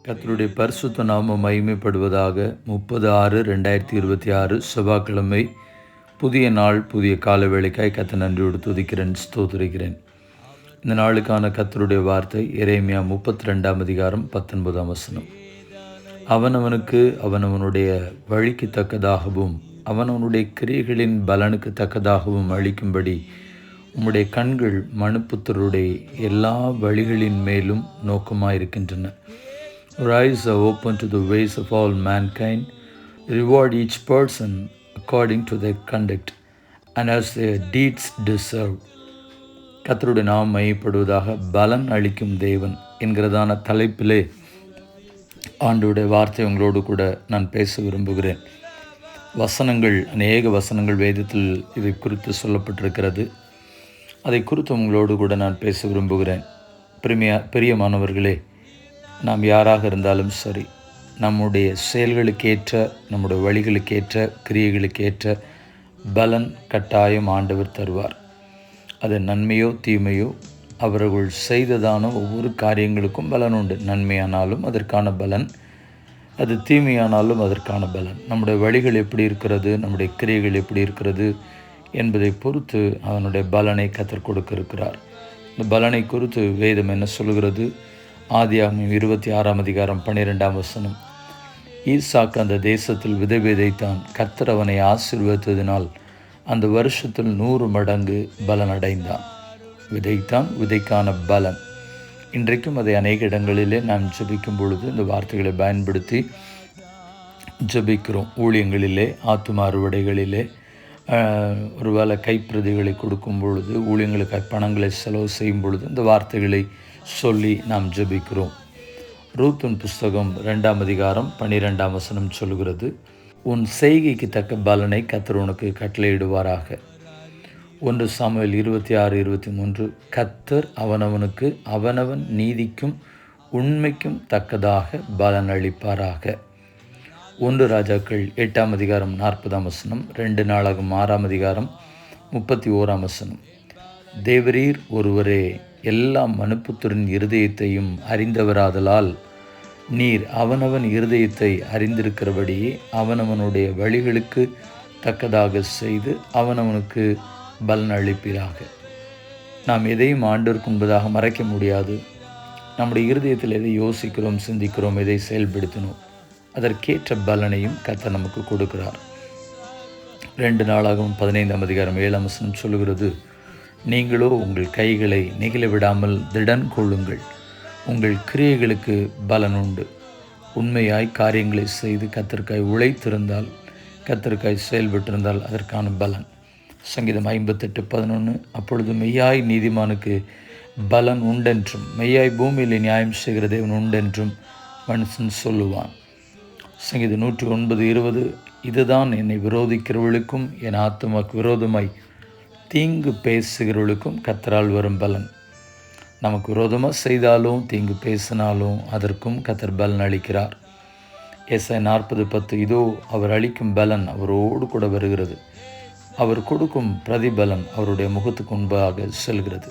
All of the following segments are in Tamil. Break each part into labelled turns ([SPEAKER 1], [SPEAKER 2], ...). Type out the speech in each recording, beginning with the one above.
[SPEAKER 1] கர்த்தருடைய பரிசுத்த நாமம் மகிமைப்படுவதாக. 30/6/2026 செவ்வாய்க்கிழமை, புதிய நாள், புதிய கால வேளைக்காய் கர்த்தர் நன்றியோடு துதிக்கிறேன், ஸ்தோத்திரிக்கிறேன். இந்த நாளுக்கான கர்த்தருடைய வார்த்தை எரேமியா 32:19. அவனவனுக்கு அவனவனுடைய வழிக்கு தக்கதாகவும் அவனவனுடைய கிரியைகளின் பலனுக்கு தக்கதாகவும் அளிக்கும்படி உம்முடைய கண்கள் மனுப்புத்தருடைய எல்லா வழிகளின் மேலும் நோக்கமாயிருக்கின்றன. Your eyes are open to the ways of all mankind. Reward each person according to their conduct and as their deeds deserve. கர்த்தருடைய நாமம் மகிமைப்படுவதாக. பலன் அளிக்கும் தேவன் என்கிறதான தலைப்பிலே ஆண்டவருடைய வார்த்தை உங்களோடு கூட நான் பேச விரும்புகிறேன். வசனங்கள், அநேக வசனங்கள் வேதத்தில் இதை குறித்து சொல்லப்பட்டிருக்கிறது. அதை குறித்து உங்களோடு கூட நான் பேச விரும்புகிறேன். பிரியமானவர்களே, நாம் யாராக இருந்தாலும் சரி, நம்முடைய செயல்களுக்கேற்ற, நம்முடைய வழிகளுக்கேற்ற, கிரியைகளுக்கேற்ற பலன் கட்டாயம் ஆண்டவர் தருவார். அது நன்மையோ தீமையோ, அவர்கள் செய்ததான ஒவ்வொரு காரியங்களுக்கும் பலன் உண்டு. நன்மையானாலும் அதற்கான பலன், அது தீமையானாலும் அதற்கான பலன். நம்முடைய வழிகள் எப்படி இருக்கிறது, நம்முடைய கிரியைகள் எப்படி இருக்கிறது என்பதை பொறுத்து அவனுடைய பலனை கர்த்தர் கொடுக்க இருக்கிறார். இந்த பலனை குறித்து வேதம் என்ன சொல்கிறது? ஆதியாகமம் 26:12. ஈசாக்கு அந்த தேசத்தில் விதை விதைத்தான். கர்த்தர் அவனை ஆசீர்வதித்ததினால் அந்த வருஷத்தில் 100 மடங்கு பலன் அடைந்தான். விதைத்தான், விதைக்கான பலன். இன்றைக்கும் அதை அநேக இடங்களிலே நாம் ஜெபிக்கும் பொழுது இந்த வார்த்தைகளை பயன்படுத்தி ஜெபிக்கிறோம். ஊழியங்களிலே, ஆத்தும அறுவடைகளிலே, ஒருவேளை கைப்பிரதிகளை கொடுக்கும் பொழுது, ஊழியங்களுக்கு பணங்களை செலவு செய்யும் பொழுது இந்த வார்த்தைகளை சொல்லி நாம் ஜெபிக்கிறோம். ரூத்தின் புஸ்தகம் 2:12 சொல்கிறது, உன் செய்கைக்கு தக்க பலனை கர்த்தர் உனக்கு கட்டளையிடுவாராக. 1 சாமுவேல் 26:23, கர்த்தர் அவனவனுக்கு அவனவன் நீதிக்கும் உண்மைக்கும் தக்கதாக பலன் அளிப்பாராக. 1 ராஜாக்கள் 8:40. 2 நாளாகமம் 6:31. தேவரீர் ஒருவரே எல்லா மனுப்புத்தரின் இருதயத்தையும் அறிந்தவராதலால் நீர் அவனவன் இருதயத்தை அறிந்திருக்கிறபடியே அவனவனுடைய வழிகளுக்கு தக்கதாக செய்து அவனவனுக்கு பலன் அளிப்பீராக. நாம் எதையும் ஆண்டவருக்கு முன்பதாக மறைக்க முடியாது. நம்முடைய இருதயத்தில் எதை யோசிக்கிறோம், சிந்திக்கிறோம், எதை செயல்படுத்தினோம், அதற்கேற்ற பலனையும் கர்த்தர் நமக்கு கொடுக்கிறார். 2 நாளாகவும் 15:7 சொல்லுகிறது, நீங்களோ உங்கள் கைகளை நெகிழ விடாமல் திடன் கொள்ளுங்கள், உங்கள் கிரியைகளுக்கு பலன் உண்டு. உண்மையாய் காரியங்களை செய்து கர்த்தருக்காய் உழைத்திருந்தால், கர்த்தருக்காய் செயல்பட்டிருந்தால் அதற்கான பலன். சங்கீதம் 58:11, அப்பொழுது மெய்யாய் நீதிமானுக்கு பலன் உண்டென்றும் மெய்யாய் பூமியில் நியாயம் செய்கிற தேவன் உண்டென்றும் மனுஷன் சொல்லுவான். சங்கீதம் 109:20, இதுதான் என்னை விரோதிக்கிறவர்களுக்கும் என் ஆத்துமாக்கு விரோதமாய் தீங்கு பேசுகிறவர்களுக்கும் கர்த்தரால் வரும் பலன். நமக்கு விரோதமாக செய்தாலும் தீங்கு பேசினாலும் அதற்கும் கர்த்தர் பலன் அளிக்கிறார். ஏசாயா 40:10, இதோ அவர் அளிக்கும் பலன் அவரோடு கூட வருகிறது, அவர் கொடுக்கும் பிரதிபலன் அவருடைய முகத்துக்கு முன்பாக செல்கிறது.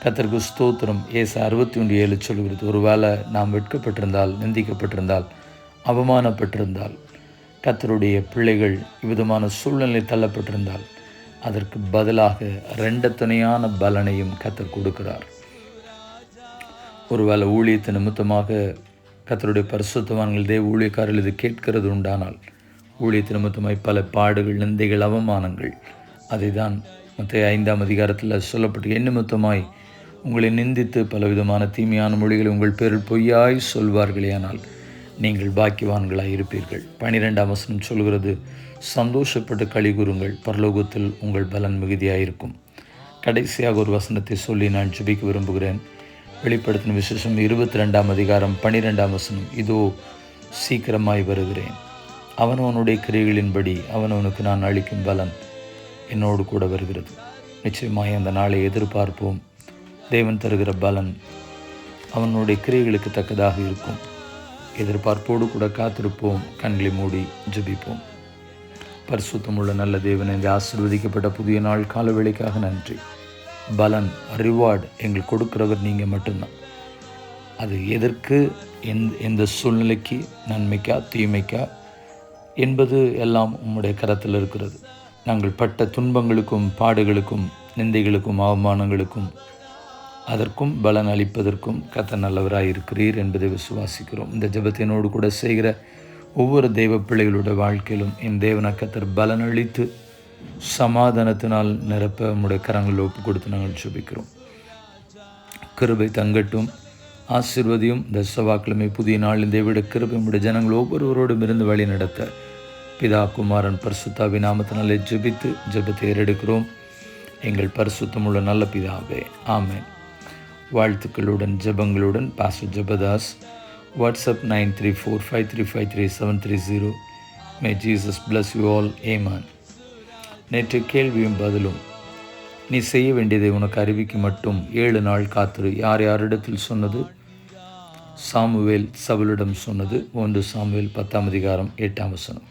[SPEAKER 1] கர்த்தருக்கு ஸ்தோத்திரம். ஏசாயா 61:7 சொல்கிறது, ஒருவேளை நாம் வெட்கப்பட்டிருந்தால், நிந்திக்கப்பட்டிருந்தால், அவமானப்பட்டிருந்தால், கர்த்தருடைய பிள்ளைகள் இவ்விதமான சூழ்நிலை தள்ளப்பட்டிருந்தால் அதற்கு பதிலாக 2 துணையான பலனையும் கர்த்தர் கொடுக்கிறார். ஒருவேளை ஊழியத்து நிமித்தமாக கர்த்தருடைய பரிசுத்தவான்கள், தேவ ஊழியக்காரர்கள் இது கேட்கிறது உண்டானால், ஊழியத்து நிமித்தமாய் பல பாடுகள், நிந்தைகள், அவமானங்கள், அதை தான் மத்தேயு 5 சொல்லப்பட்டு, என் நிமித்தமாய் உங்களை நிந்தித்து பலவிதமான தீமையான மொழிகளை உங்கள் பேரில் பொய்யாய் சொல்வார்களேயானால் நீங்கள் பாக்கியவான்களாய் இருப்பீர்கள். 12 சொல்கிறது, சந்தோஷப்பட்டு களி கூறுங்கள், பரலோகத்தில் உங்கள் பலன் மிகுதியாயிருக்கும். கடைசியாக ஒரு வசனத்தை சொல்லி நான் ஜெபிக்க விரும்புகிறேன். வெளிப்படுத்தின விசேஷம் 22:12, இதோ சீக்கிரமாய் வருகிறேன், அவனவனுடைய கிரியைகளின்படி அவனவனுக்கு நான் அளிக்கும் பலன் என்னோடு கூட வருகிறது. நிச்சயமாய் அந்த நாளை எதிர்பார்ப்போம். தேவன் தருகிற பலன் அவனுடைய கிரியைகளுக்கு தக்கதாக இருக்கும். எதிர்பார்ப்போடு கூட காத்திருப்போம். கண்களை மூடி ஜெபிப்போம். பரிசுத்தமுள்ள நல்ல தேவன், இந்த ஆசீர்வதிக்கப்பட்ட புதிய நாள் கால வேளைக்காக நன்றி. பலன், ரிவார்டு எங்களுக்கு கொடுக்கிறவர் நீங்கள் மட்டும்தான். அது எதற்கு, எந்த சூழ்நிலைக்கு, நன்மைக்கா தீமைக்கா என்பது எல்லாம் உம்முடைய கரத்தில் இருக்கிறது. நாங்கள் பட்ட துன்பங்களுக்கும் பாடுகளுக்கும் நிந்தைகளுக்கும் அவமானங்களுக்கும் அதற்கும் பலன் அளிப்பதற்கும் கர்த்தர் நல்லவராய் இருக்கிறீர் என்பதை விசுவாசிக்கிறோம். இந்த ஜெபத்தினோடு கூட செய்கிற ஒவ்வொரு தெய்வ பிள்ளைகளுடைய வாழ்க்கையிலும் என் தேவன கர்த்தர் பலன் அளித்து சமாதானத்தினால் நிரப்ப உம்முடைய கரங்களில் ஒப்பு கொடுத்து நாங்கள் ஜெபிக்கிறோம். கிருபை தங்கட்டும், ஆசீர்வதியும். இந்த செவ்வாய்க்கிழமை புதிய நாள் இந்த விட கிருபை உம்முடைய ஜனங்கள் ஒவ்வொருவரோடும் இருந்து வழி நடத்த பிதா குமாரன் பரிசுத்தாவின் நாமத்தினாலே ஜெபித்து ஜெபத்தை ஏறெடுக்கிறோம். எங்கள் பரிசுத்தமுள்ள நல்ல பிதாவே, ஆமென். வாழ்த்துக்களுடன் ஜெபங்களுடன் pastor Jebadas. WhatsApp 9345353730. May Jesus bless you all. ஏமான். நேற்று கேள்வியும் பதிலும். நீ செய்ய வேண்டியதை உனக்கு அறிவிக்க மட்டும் 7 நாள் காத்திரு. யார் யாரிடத்தில் சொன்னது? சாமுவேல் சவுலிடம் சொன்னது. 1 சாமுவேல் 10ஆம் அதிகாரம் 8ஆம் வசனம்.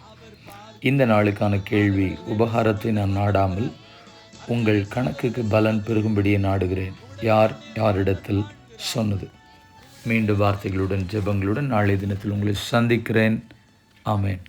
[SPEAKER 1] இந்த நாளுக்கான கேள்வி, உபகாரத்தை நான் நாடாமல் உங்கள் கணக்குக்கு பலன் பெருகும்படியே நாடுகிறேன். யார் யாரிடத்தில் சொன்னது? மீண்டும் வார்த்தைகளுடன் ஜெபங்களுடன் நாளைய தினத்தில் உங்களை சந்திக்கிறேன். ஆமென்.